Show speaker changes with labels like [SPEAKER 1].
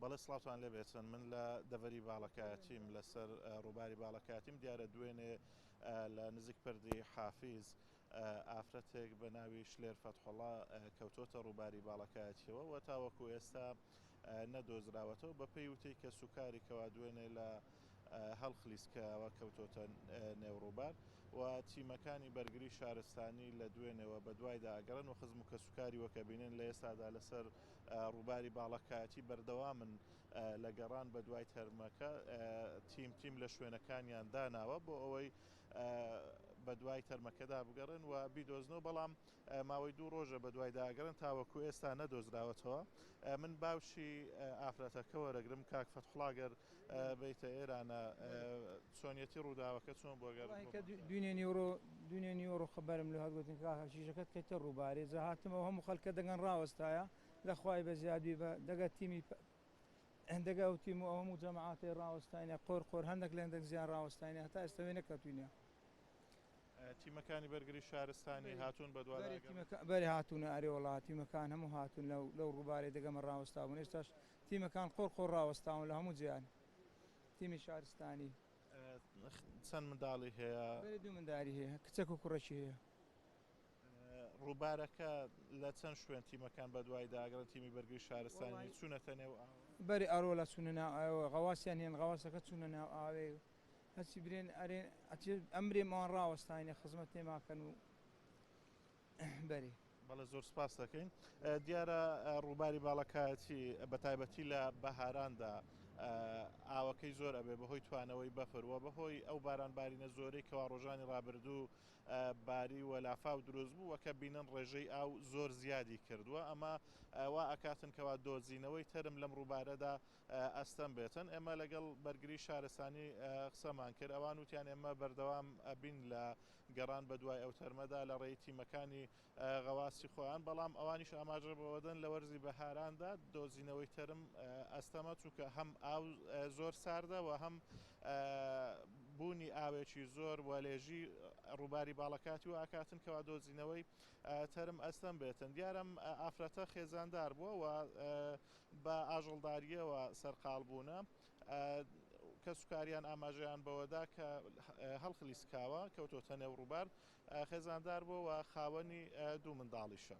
[SPEAKER 1] بەڵێ سڵاتوان لێ بێتن من لە دەڤەری باڵەکایەتیم لەسەر ڕووباری باڵەکاتیم دیارە دوێنێ لە نزیک پردی حافیز ئافرەتێک بە ناوی شلێر فەتحوڵا کەوتۆتە ڕووباری باڵەکایەتیەوە و تاوەکو ئێستا نەدۆزراوەتەوە بە پێی وتەی کە سوکاری کەوا دوێنێ لە هەڵخلیسکەوە کەوتۆتە نێوڕووبار و تیمەکانی بەرگری شارستانی لە دوێنێەوە بە دوایدا ئەگەڕن و خزم و کە سوکاری وەکە بینێن لە ئێستادا لەسەر ڕووباری باڵەکایەتی بەردەوامن لە گەڕان بە دوای تەرمەکە تیم لە شوێنەکانیان داناوە بۆ ئەوەی بە دوای تەرمەکەدا بگەڕن و بیدۆزنەوە بەڵام ماوەی 2 ڕۆژە بە دوای داگەڕن تاوەکو ئێستا نەدۆزراوەتەوە من باوشی ئافرەتەکە وەرەگرم کاک فەتحوڵاگەر بیتە ئێرانە چۆنیەتی ڕووداوەکە چۆن بۆ گەڕ
[SPEAKER 2] دوێنێ نیوەڕۆ خەبەرم لە هەڵگوتن کاکە شیشەکەت کەیتە ڕووبارێ جا هاتمەوە هەموو خەڵکە دەگەن ڕاوەستایە لەخوای بە زیادوی بە دەگە تیمی هەندەگە و تیم و ئەو هەموو جەماعەتی ڕاوەستاینە قۆر هەندێک لە هەندێک زیان ڕاوەستاینە هەتا ئێستاوێ نەکەوتوینە
[SPEAKER 1] تیمەکانی بەرگری شارستانی هاتوون بە دوای
[SPEAKER 2] بەری هاتوونە ئەرێ وڵات تیمەکان هەموو هاتوون لەو ڕووبارێ دەگەمە ڕاوەستابوون ئێستاش تیمەکان قۆر ڕاوەستاون لە هەموو جیان تیمی شارستانی
[SPEAKER 1] چەند منداڵی هەیە؟
[SPEAKER 2] بەری 2 منداری هەیە کچەک و کوڕەکی هەیە.
[SPEAKER 1] ڕووبارەکە لە چەند شوێن تیمەکان بە دوای داگەڕن تیمی بەرگری شارستانی چوونەتە نێو
[SPEAKER 2] بەری ئەرۆ لە چوونە ناو ئەوە غەواسیان هێن غەواسەکە چوونە ناو ئاوێ هەچی برێن ئەرێن ئەمرێمەوان ڕاوەستاینە خزمەت تێماکەن و بەری
[SPEAKER 1] بەڵێ زۆر سپاس دەکەین دیارە ڕووباری باڵەکایەتی بە تایبەتی لە بەهاراندا ئاوەکەی زۆر ئەبێ بەهۆی توانەوەی بەفرەوە بەهۆی ئەو بارانبارینە زۆرەی کەوا ڕۆژانی ڕابردوو باری و لافاو دروست بوو وەکە بینن ڕێژەی ئاو زۆر زیادی کردووە ئەمە وا ئەکاتن کەوا دۆزینەوەی تەرم لەم ڕووبارەدا ئەستەم بێتن ئێمە لەگەڵ بەرگری شارستانی قسەمان کرد ئەوان وتیان ئێمە بەردەوام ئەبین لە گەڕان بە دوای ئەو تەرمەدا لە ڕێی تیمەکانی غەواسی خۆیان بەڵام ئەوانیش ئاماژە بەوەدەن لە وەرزی بەهاراندا دۆزینەوەی تەرم ئەستەمە چووکە هەم ئاو زۆر ساردەوە هەم بوونی ئاوێکی زۆر وەلێژی ڕووباری باڵەکاتی و ئاکاتن کەوا دۆزینەوەی تەرم ئەستەم بێتن دیارم ئافرەتە خێزاندار بووە و بە ئاژەڵداریەوە سەرقاڵ بوونە کە سوکاریان ئاماژەیان بەوەدا کە هەڵخلیسکاوە کەوتۆتە نێو ڕووبار خێزاندار بووە و خاوەنی 2 منداڵیشە.